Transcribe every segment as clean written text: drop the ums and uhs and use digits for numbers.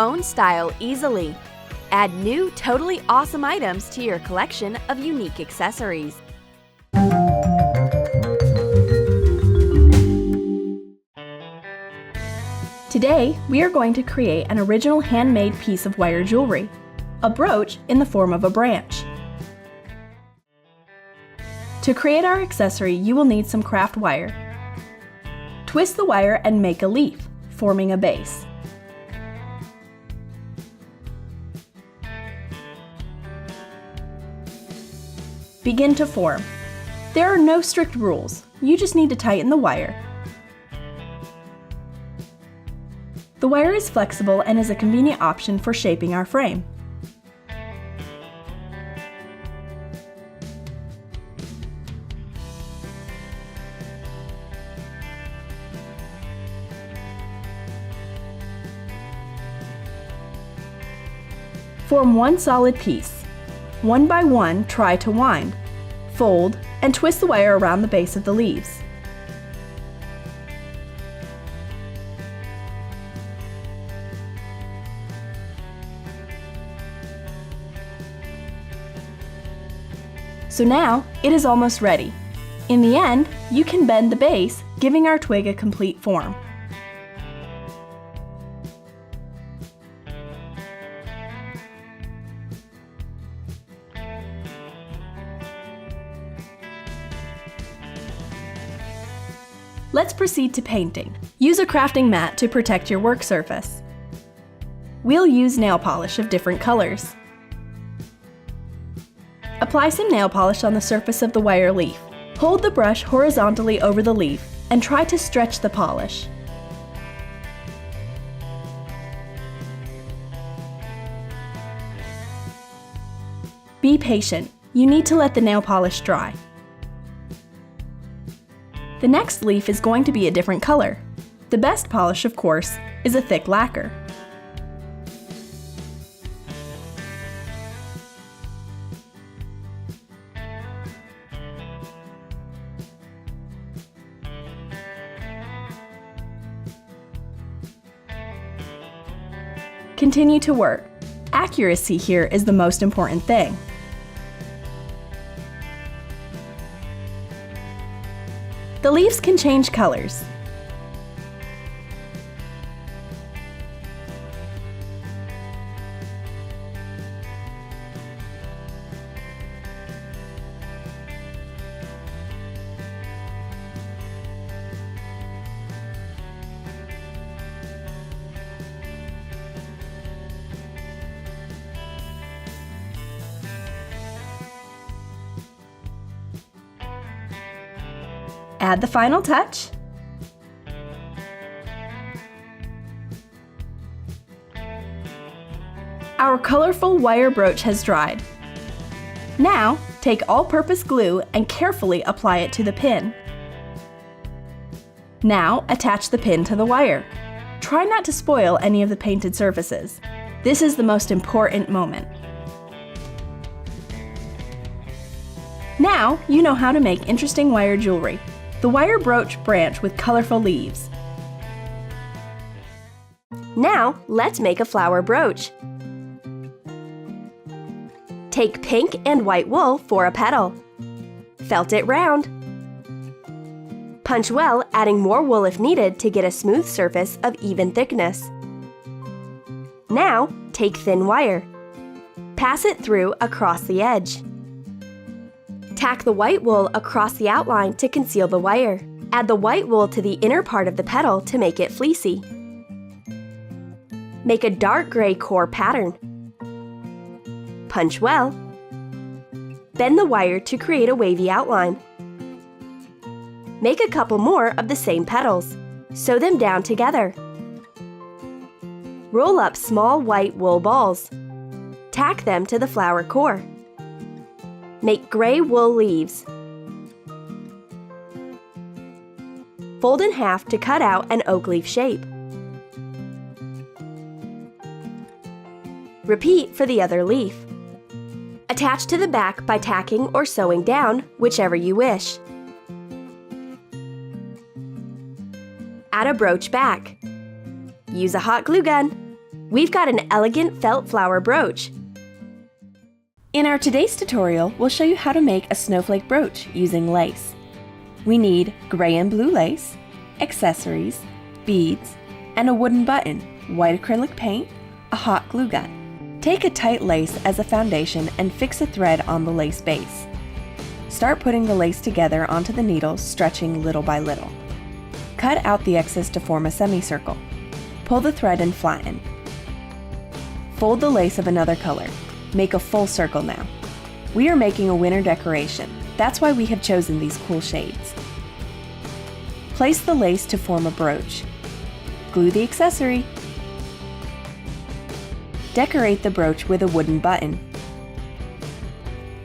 own style easily. Add new, totally awesome items to your collection of unique accessories. Today, we are going to create an original handmade piece of wire jewelry, a brooch in the form of a branch. To create our accessory, you will need some craft wire. Twist the wire and make a leaf, forming a base. Begin to form. There are no strict rules, you just need to tighten the wire. The wire is flexible and is a convenient option for shaping our frame. Form one solid piece. One by one, try to wind, fold, and twist the wire around the base of the leaves. So now, it is almost ready. In the end, you can bend the base, giving our twig a complete form. Let's proceed to painting. Use a crafting mat to protect your work surface. We'll use nail polish of different colors. Apply some nail polish on the surface of the wire leaf. Hold the brush horizontally over the leaf and try to stretch the polish. Be patient. You need to let the nail polish dry. The next leaf is going to be a different color. The best polish, of course, is a thick lacquer. Continue to work. Accuracy here is the most important thing. The leaves can change colors. Add the final touch. Our colorful wire brooch has dried. Now, take all-purpose glue and carefully apply it to the pin. Now, attach the pin to the wire. Try not to spoil any of the painted surfaces. This is the most important moment. Now, you know how to make interesting wire jewelry. The wire brooch branch with colorful leaves. Now, let's make a flower brooch. Take pink and white wool for a petal. Felt it round. Punch well, adding more wool if needed to get a smooth surface of even thickness. Now, take thin wire. Pass it through across the edge. Tack the white wool across the outline to conceal the wire. Add the white wool to the inner part of the petal to make it fleecy. Make a dark gray core pattern. Punch well. Bend the wire to create a wavy outline. Make a couple more of the same petals. Sew them down together. Roll up small white wool balls. Tack them to the flower core. Make gray wool leaves. Fold in half to cut out an oak leaf shape. Repeat for the other leaf. Attach to the back by tacking or sewing down, whichever you wish. Add a brooch back. Use a hot glue gun. We've got an elegant felt flower brooch. In our today's tutorial, we'll show you how to make a snowflake brooch using lace. We need gray and blue lace, accessories, beads, and a wooden button, white acrylic paint, a hot glue gun. Take a tight lace as a foundation and fix a thread on the lace base. Start putting the lace together onto the needle, stretching little by little. Cut out the excess to form a semicircle. Pull the thread and flatten. Fold the lace of another color. Make a full circle now. We are making a winter decoration. That's why we have chosen these cool shades. Place the lace to form a brooch. Glue the accessory. Decorate the brooch with a wooden button.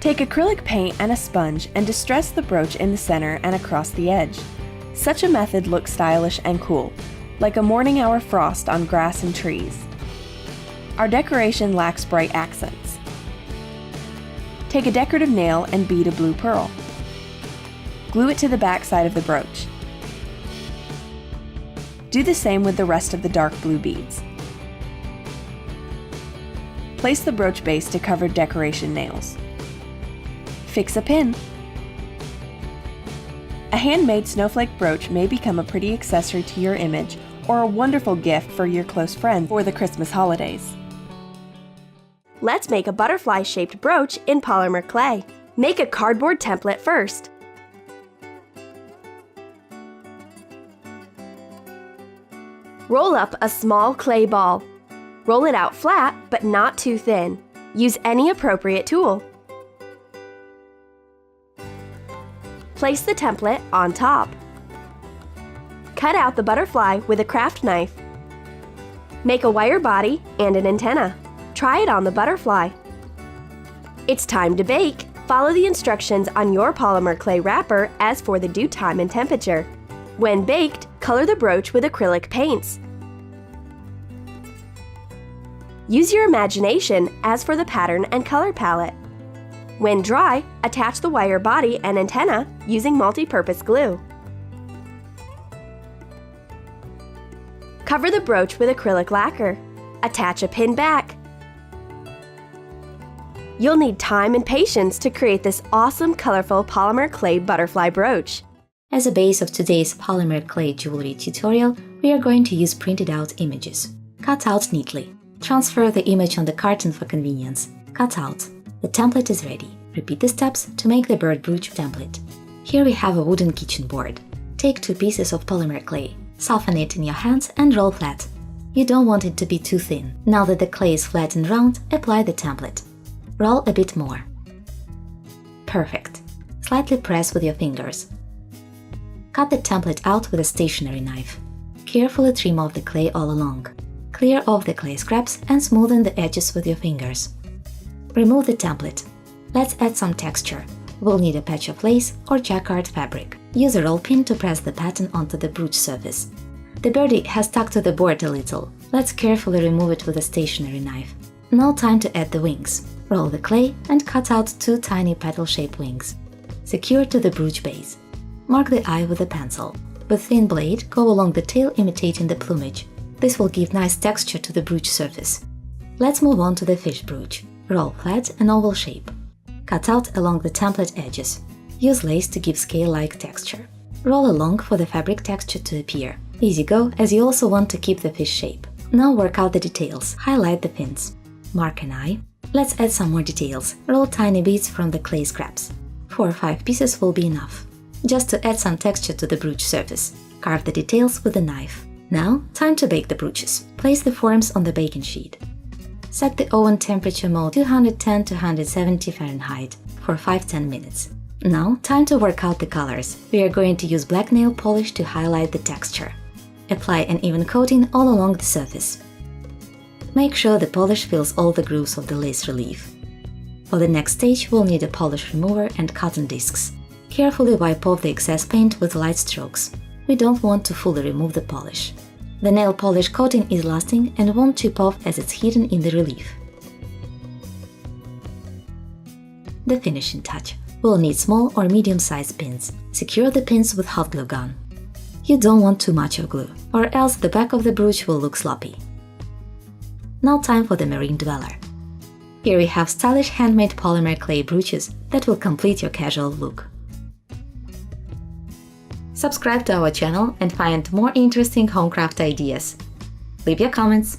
Take acrylic paint and a sponge and distress the brooch in the center and across the edge. Such a method looks stylish and cool, like a morning hour frost on grass and trees. Our decoration lacks bright accents. Take a decorative nail and bead a blue pearl. Glue it to the back side of the brooch. Do the same with the rest of the dark blue beads. Place the brooch base to cover decoration nails. Fix a pin. A handmade snowflake brooch may become a pretty accessory to your image or a wonderful gift for your close friends for the Christmas holidays. Let's make a butterfly-shaped brooch in polymer clay. Make a cardboard template first. Roll up a small clay ball. Roll it out flat, but not too thin. Use any appropriate tool. Place the template on top. Cut out the butterfly with a craft knife. Make a wire body and an antenna. Try it on the butterfly. It's time to bake. Follow the instructions on your polymer clay wrapper as for the due time and temperature. When baked, color the brooch with acrylic paints. Use your imagination as for the pattern and color palette. When dry, attach the wire body and antenna using multi-purpose glue. Cover the brooch with acrylic lacquer. Attach a pin back. You'll need time and patience to create this awesome, colorful polymer clay butterfly brooch. As a base of today's polymer clay jewelry tutorial, we are going to use printed out images. Cut out neatly. Transfer the image on the carton for convenience. Cut out. The template is ready. Repeat the steps to make the bird brooch template. Here we have a wooden kitchen board. Take 2 pieces of polymer clay. Soften it in your hands and roll flat. You don't want it to be too thin. Now that the clay is flat and round, apply the template. Roll a bit more. Perfect. Slightly press with your fingers. Cut the template out with a stationary knife. Carefully trim off the clay all along. Clear off the clay scraps and smoothen the edges with your fingers. Remove the template. Let's add some texture. We'll need a patch of lace or jacquard fabric. Use a roll pin to press the pattern onto the brooch surface. The birdie has stuck to the board a little. Let's carefully remove it with a stationary knife. Now time to add the wings. Roll the clay and cut out 2 tiny petal-shaped wings. Secure to the brooch base. Mark the eye with a pencil. With thin blade, go along the tail imitating the plumage. This will give nice texture to the brooch surface. Let's move on to the fish brooch. Roll flat an oval shape. Cut out along the template edges. Use lace to give scale-like texture. Roll along for the fabric texture to appear. Easy go, as you also want to keep the fish shape. Now work out the details. Highlight the fins. Mark an eye. Let's add some more details. Roll tiny beads from the clay scraps. 4 or 5 pieces will be enough. Just to add some texture to the brooch surface. Carve the details with a knife. Now, time to bake the brooches. Place the forms on the baking sheet. Set the oven temperature mode 210 to 170 Fahrenheit for 5–10 minutes. Now, time to work out the colors. We are going to use black nail polish to highlight the texture. Apply an even coating all along the surface. Make sure the polish fills all the grooves of the lace relief. For the next stage, we'll need a polish remover and cotton discs. Carefully wipe off the excess paint with light strokes. We don't want to fully remove the polish. The nail polish coating is lasting and won't chip off as it's hidden in the relief. The finishing touch. We'll need small or medium-sized pins. Secure the pins with hot glue gun. You don't want too much of glue, or else the back of the brooch will look sloppy. Now time for the marine dweller. Here we have stylish handmade polymer clay brooches that will complete your casual look. Subscribe to our channel and find more interesting homecraft ideas. Leave your comments.